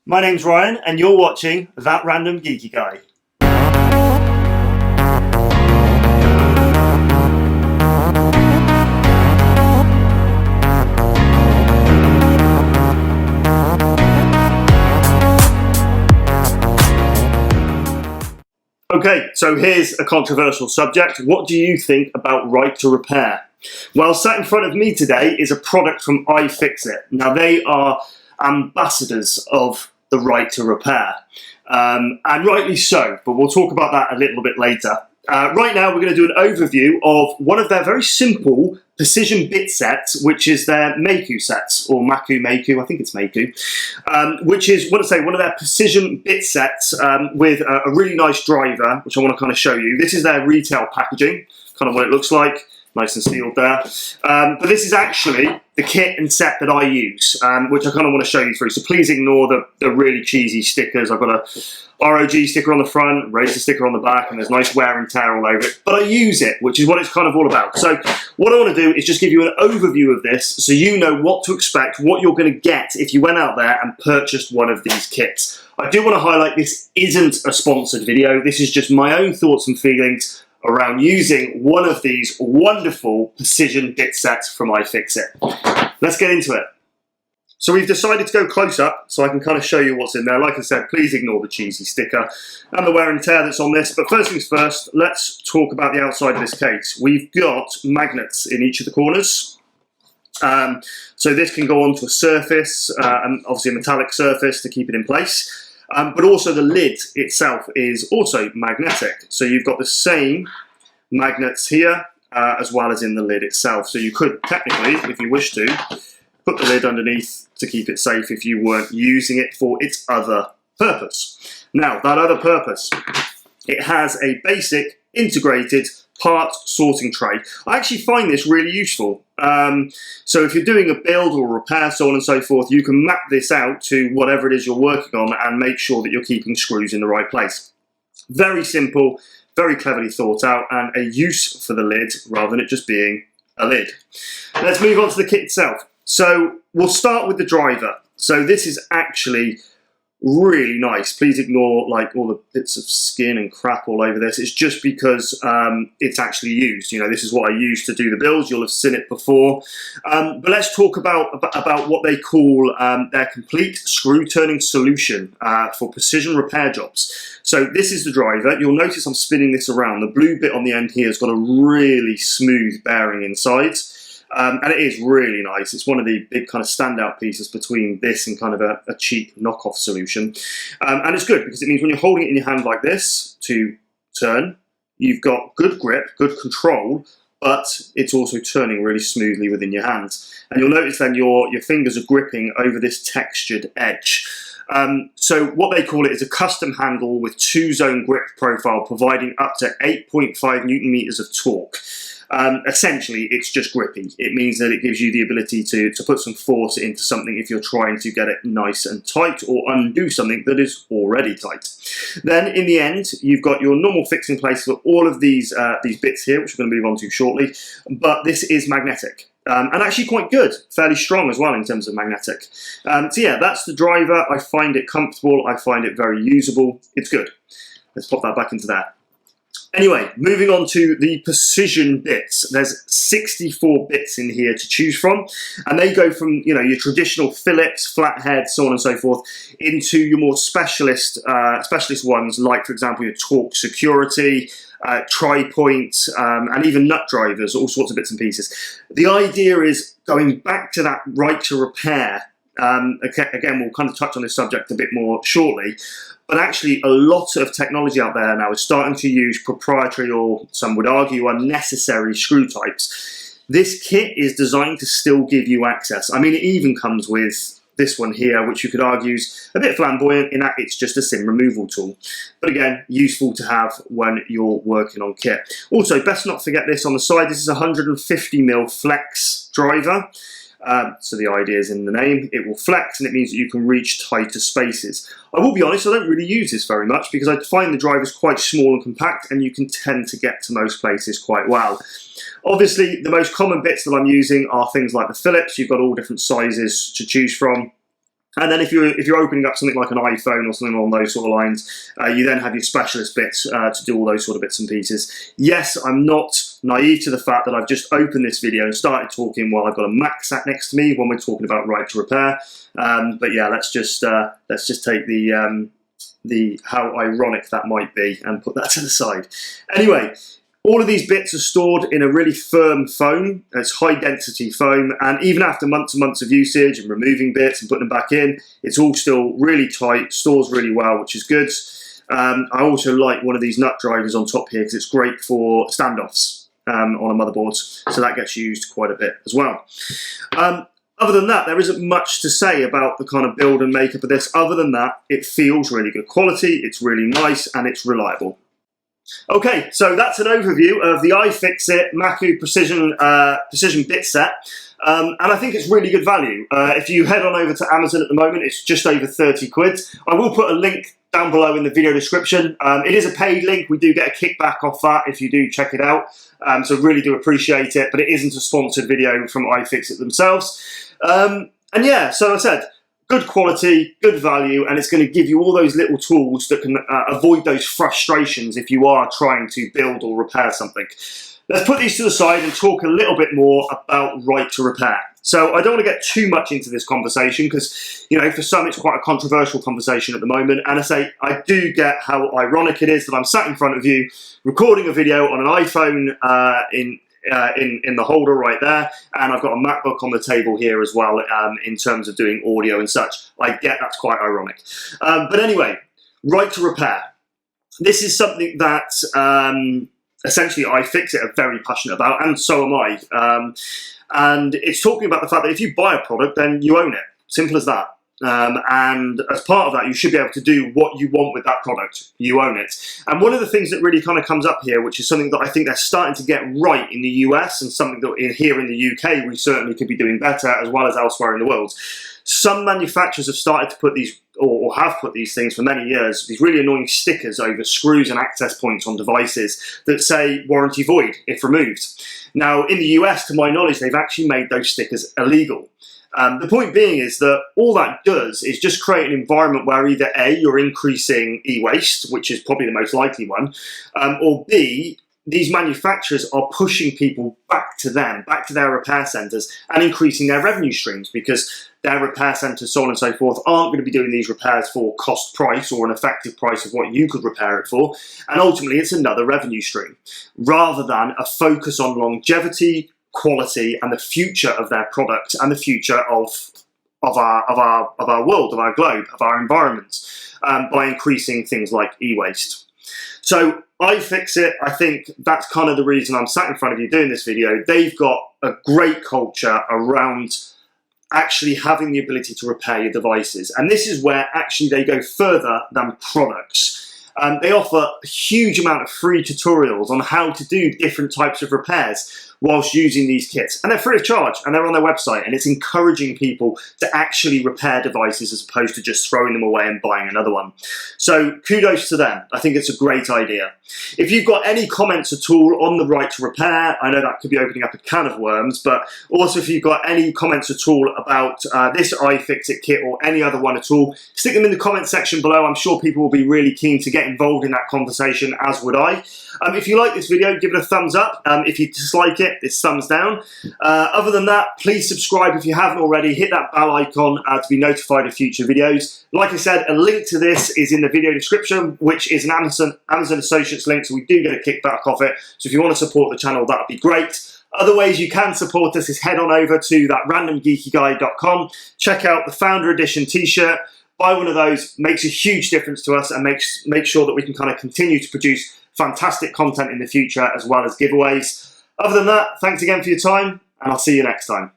My name's Ryan, and you're watching That Random Geeky Guy. Okay, so here's a controversial subject. What do you think about right to repair? Well, sat in front of me today is a product from iFixit. Now, they are ambassadors of the right to repair, and rightly so, but we'll talk about that a little bit later. Right now, we're going to do an overview of one of their very simple precision bit sets, which is their Mako sets, or Mako, I think it's Mako, which is, one of their precision bit sets with a really nice driver, which I want to kind of show you. This is their retail packaging, kind of what it looks like. Nice and sealed there. But this is actually the kit and set that I use, which I kind of want to show you through. So please ignore the really cheesy stickers. I've got a ROG sticker on the front, Razer sticker on the back, and there's nice wear and tear all over it. But I use it, which is what it's kind of all about. So what I want to do is just give you an overview of this so you know what to expect, what you're going to get if you went out there and purchased one of these kits. I do want to highlight this isn't a sponsored video. This is just my own thoughts and feelings around using one of these wonderful precision bit sets from iFixit. Let's get into it. So we've decided to go close up so I can kind of show you what's in there. Like I said, please ignore the cheesy sticker and the wear and tear that's on this. But first things first, let's talk about the outside of this case. We've got magnets in each of the corners. So this can go onto a surface, and obviously a metallic surface to keep it in place. But also the lid itself is also magnetic. So you've got the same magnets here as well as in the lid itself. So you could technically, if you wish to, put the lid underneath to keep it safe if you weren't using it for its other purpose. Now, that other purpose, it has a basic integrated part sorting tray. I actually find this really useful. So if you're doing a build or a repair, so on and so forth, you can map this out to whatever it is you're working on and make sure that you're keeping screws in the right place. Very simple, very cleverly thought out, and a use for the lid rather than it just being a lid. Let's move on to the kit itself. So we'll start with the driver. So this is actually really nice. Please ignore like all the bits of skin and crap all over this. It's just because it's actually used. You know, this is what I use to do the builds. You'll have seen it before. But let's talk about what they call their complete screw turning solution for precision repair jobs. So this is the driver. You'll notice I'm spinning this around. The blue bit on the end here has got a really smooth bearing inside. And it is really nice. It's one of the big kind of standout pieces between this and kind of a cheap knockoff solution. And it's good because it means when you're holding it in your hand like this to turn, you've got good grip, good control, but it's also turning really smoothly within your hands. And you'll notice then your fingers are gripping over this textured edge. So what they call it is a custom handle with 2-zone grip profile, providing up to 8.5 Newton meters of torque. Essentially, it's just grippy. It means that it gives you the ability to put some force into something if you're trying to get it nice and tight or undo something that is already tight. Then in the end, you've got your normal fixing place for all of these bits here, which we're going to move on to shortly, but this is magnetic. And actually quite good, fairly strong as well in terms of magnetic. So yeah, that's the driver. I find it comfortable. I find it very usable. It's good. Let's pop that back into there. Anyway, moving on to the precision bits. There's 64 bits in here to choose from, and they go from, you know, your traditional Phillips, flathead, so on and so forth, into your more specialist ones, like for example your torque security, tri-point, and even nut drivers, all sorts of bits and pieces. The idea is going back to that right to repair. Again, we'll kind of touch on this subject a bit more shortly. But actually, a lot of technology out there now is starting to use proprietary, or some would argue unnecessary, screw types. This kit is designed to still give you access. I mean, it even comes with this one here, which you could argue is a bit flamboyant in that it's just a SIM removal tool. But again, useful to have when you're working on kit. Also, best not forget this on the side. This is a 150mm flex driver. So the idea is in the name. It will flex, and it means that you can reach tighter spaces. I will be honest, I don't really use this very much because I find the drivers quite small and compact, and you can tend to get to most places quite well. Obviously, the most common bits that I'm using are things like the Phillips. You've got all different sizes to choose from. And then if you're opening up something like an iPhone or something along those sort of lines, you then have your specialist bits to do all those sort of bits and pieces. Yes, I'm not naive to the fact that I've just opened this video and started talking while I've got a Mac sat next to me when we're talking about right to repair. But yeah, let's just take the how ironic that might be and put that to the side. Anyway. All of these bits are stored in a really firm foam. It's high density foam, and even after months and months of usage and removing bits and putting them back in, it's all still really tight, stores really well, which is good. I also like one of these nut drivers on top here because it's great for standoffs on a motherboard, so that gets used quite a bit as well. Other than that, there isn't much to say about the kind of build and makeup of this. Other than that, it feels really good quality, it's really nice, and it's reliable. Okay, so that's an overview of the iFixit Mako Precision Bit Set, and I think it's really good value. If you head on over to Amazon at the moment, it's just over 30 quid. I will put a link down below in the video description. It is a paid link. We do get a kickback off that if you do check it out, so really do appreciate it, but it isn't a sponsored video from iFixit themselves. And yeah, so I said, good quality, good value, and it's going to give you all those little tools that can avoid those frustrations if you are trying to build or repair something. Let's put these to the side and talk a little bit more about right to repair. So I don't want to get too much into this conversation because, you know, for some it's quite a controversial conversation at the moment, and I do get how ironic it is that I'm sat in front of you recording a video on an iPhone in the holder right there, and I've got a MacBook on the table here as well in terms of doing audio and such. I get that's quite ironic. But anyway, right to repair. This is something that essentially iFixit are very passionate about, and so am I. And it's talking about the fact that if you buy a product, then you own it. Simple as that. And as part of that, you should be able to do what you want with that product. You own it. And one of the things that really kind of comes up here, which is something that I think they're starting to get right in the US, and something that here in the UK we certainly could be doing better, as well as elsewhere in the world. Some manufacturers have started to put these, or have put these things for many years, these really annoying stickers over screws and access points on devices that say warranty void if removed. Now, in the US, to my knowledge, they've actually made those stickers illegal. The point being is that all that does is just create an environment where either A, you're increasing e-waste, which is probably the most likely one, or B, these manufacturers are pushing people back to them, back to their repair centres, and increasing their revenue streams, because their repair centres, so on and so forth, aren't going to be doing these repairs for cost price or an effective price of what you could repair it for, and ultimately it's another revenue stream, rather than a focus on longevity, quality, and the future of their product, and the future of our world, of our globe, of our environment, by increasing things like e-waste. So iFixit, I think that's kind of the reason I'm sat in front of you doing this video. They've got a great culture around actually having the ability to repair your devices, and this is where actually they go further than products. They offer a huge amount of free tutorials on how to do different types of repairs whilst using these kits, and they're free of charge, and they're on their website, and it's encouraging people to actually repair devices as opposed to just throwing them away and buying another one. So kudos to them. I think it's a great idea. If you've got any comments at all on the right to repair, I know that could be opening up a can of worms, but also if you've got any comments at all about this iFixit kit or any other one at all, stick them in the comment section below. I'm sure people will be really keen to get involved in that conversation, as would I. If you like this video, give it a thumbs up. If you dislike it, it's thumbs down. Other than that, please subscribe if you haven't already. Hit that bell icon to be notified of future videos. Like I said, a link to this is in the video description, which is an Amazon Associates link, so we do get a kickback off it. So if you want to support the channel, that would be great. Other ways you can support us is head on over to that randomgeekyguy.com. Check out the Founder Edition t-shirt. Buy one of those, makes a huge difference to us, and make sure that we can kind of continue to produce fantastic content in the future, as well as giveaways. Other than that, thanks again for your time, and I'll see you next time.